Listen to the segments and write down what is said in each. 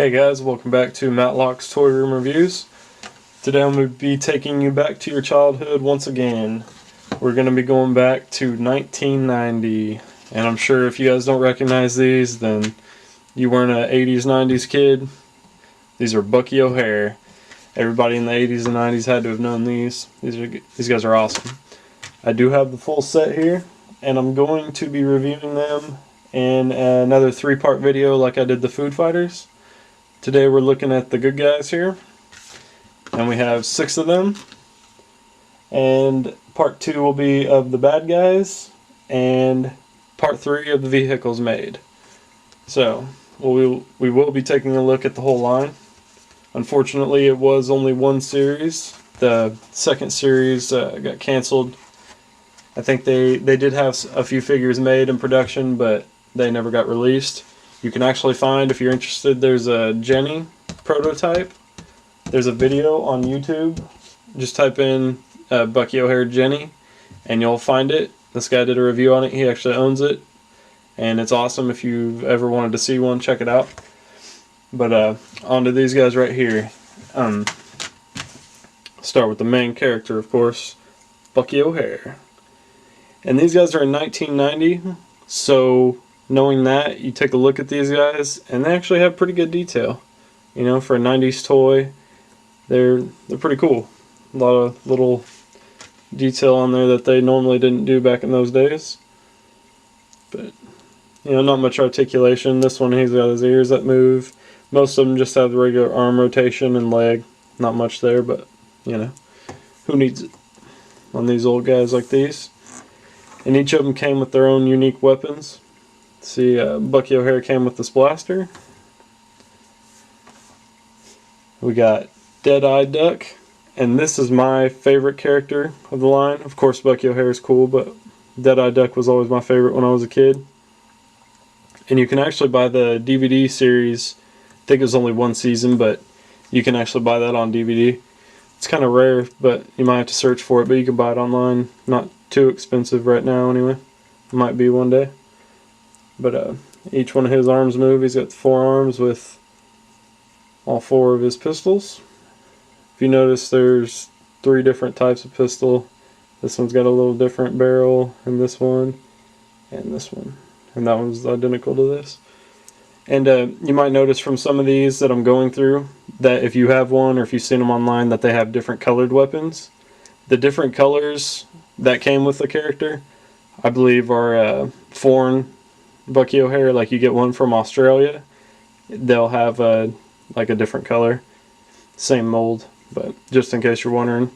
Hey guys, welcome back to Matlock's Toy Room Reviews. Today I'm going to be taking you back to your childhood once again. We're going to be going back to 1990, and I'm sure if you guys don't recognize these, then you weren't an 80s, 90s kid. These are Bucky O'Hare. Everybody in the 80s and 90s had to have known these. These guys are awesome. I do have the full set here, and I'm going to be reviewing them in another 3-part video like I did the Food Fighters. Today we're looking at the good guys here, and we have 6 of them, and part 2 will be of the bad guys, and part 3 of the vehicles made. So we will be taking a look at the whole line. Unfortunately, it was only one series. The second series got canceled. I think they did have a few figures made in production, but they never got released. You can actually find, if you're interested, there's a Jenny prototype. There's a video on YouTube. Just type in Bucky O'Hare Jenny and you'll find it. This guy did a review on it. He actually owns it. And it's awesome. If you've ever wanted to see one, check it out. But on to these guys right here. Start with the main character, of course, Bucky O'Hare. And these guys are in 1990, so knowing that, you take a look at these guys, and they actually have pretty good detail. You know, for a 90s toy, they're pretty cool. A lot of little detail on there that they normally didn't do back in those days. But, you know, not much articulation. This one, he's got his ears that move. Most of them just have the regular arm rotation and leg. Not much there, but, you know, who needs it on these old guys like these? And each of them came with their own unique weapons. See, Bucky O'Hare came with this blaster. We got Dead-Eye Duck, and this is my favorite character of the line. Of course, Bucky O'Hare is cool, but Dead-Eye Duck was always my favorite when I was a kid. And you can actually buy the DVD series. I think it was only one season, but you can actually buy that on DVD. It's kind of rare, but you might have to search for it, but you can buy it online. Not too expensive right now, anyway. It might be one day. But each one of his arms move. He's got the 4 arms with all 4 of his pistols. If you notice, there's 3 different types of pistol. This one's got a little different barrel, and this one, and this one. And that one's identical to this. And you might notice from some of these that I'm going through that if you have one or if you've seen them online that they have different colored weapons. The different colors that came with the character, I believe, are foreign Bucky O'Hare. Like you get one from Australia, they'll have like a different color, same mold, but just in case you're wondering,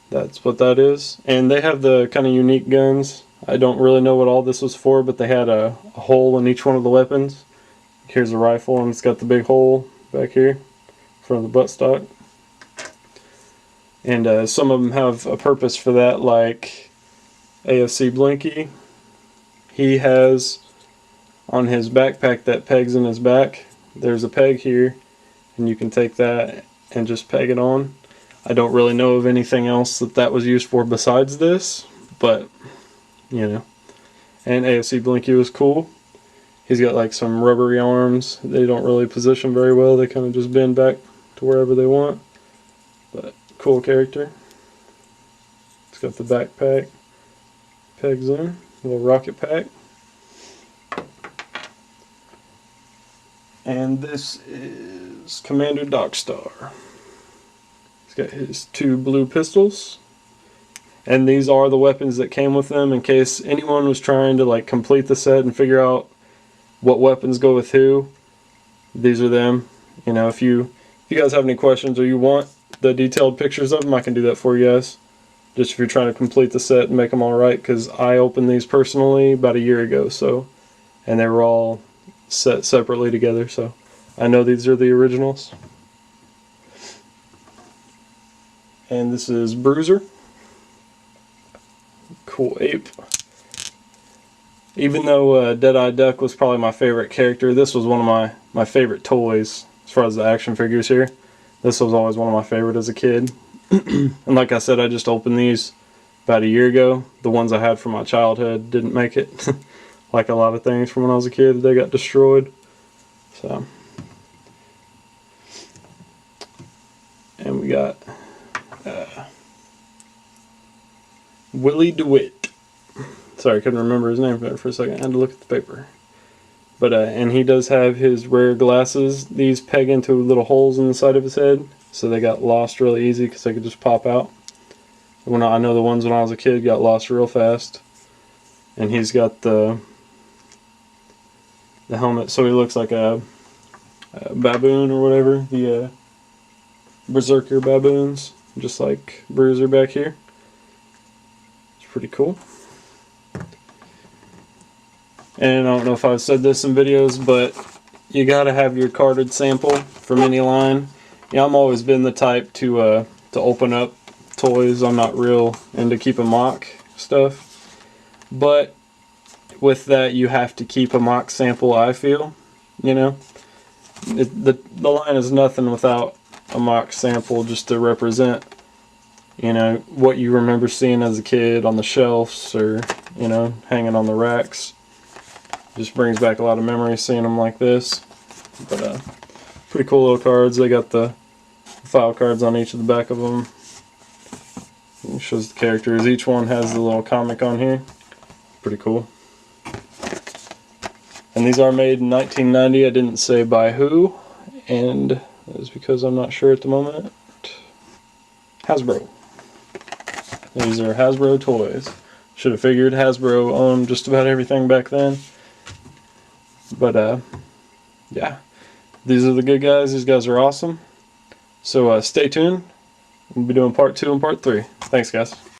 that's what that is. And they have the kind of unique guns. I don't really know what all this was for, but they had a hole in each one of the weapons. Here's a rifle, and it's got the big hole back here in front of the buttstock. And some of them have a purpose for that, like AFC Blinky. He has on his backpack that pegs in his back. There's a peg here, and you can take that and just peg it on. I don't really know of anything else that was used for besides this, but, you know. And AFC Blinky was cool. He's got like some rubbery arms. They don't really position very well. They kind of just bend back to wherever they want. But cool character. It's got the backpack. Pegs in. A little rocket pack. And this is Commander Dockstar. He's got his 2 blue pistols. And these are the weapons that came with them in case anyone was trying to like complete the set and figure out what weapons go with who. These are them. You know, if you guys have any questions or you want the detailed pictures of them, I can do that for you guys. Just if you're trying to complete the set and make them all right, because I opened these personally about a year ago, so, and they were all set separately together, so I know these are the originals. And this is Bruiser. Cool ape. Even though Dead-Eye Duck was probably my favorite character, this was one of my favorite toys as far as the action figures here. This was always one of my favorite as a kid. And like I said, I just opened these about a year ago. The ones I had from my childhood didn't make it. Like a lot of things from when I was a kid, they got destroyed. So And we got Willie DeWitt. Sorry, I couldn't remember his name there for a second. I had to look at the paper. But and he does have his rare glasses. These peg into little holes in the side of his head, so they got lost really easy because they could just pop out. I know the ones when I was a kid got lost real fast. And he's got the helmet, so he looks like a baboon or whatever. The berserker baboons, just like Bruiser back here. It's pretty cool. And I don't know if I've said this in videos, but you gotta have your carded sample from any line. Yeah, I'm always been the type to open up toys. I'm not real into keeping mock stuff, but with that you have to keep a mock sample. I feel, you know, the line is nothing without a mock sample, just to represent, you know, what you remember seeing as a kid on the shelves or, you know, hanging on the racks. Just brings back a lot of memories seeing them like this. But pretty cool little cards. They got the file cards on each of the back of them. It shows the characters. Each one has the little comic on here. Pretty cool. And these are made in 1990. I didn't say by who, and that is because I'm not sure at the moment. Hasbro. These are Hasbro toys. Should have figured Hasbro owned just about everything back then. But yeah, these are the good guys. These guys are awesome. So stay tuned. We'll be doing part 2 and part 3. Thanks, guys.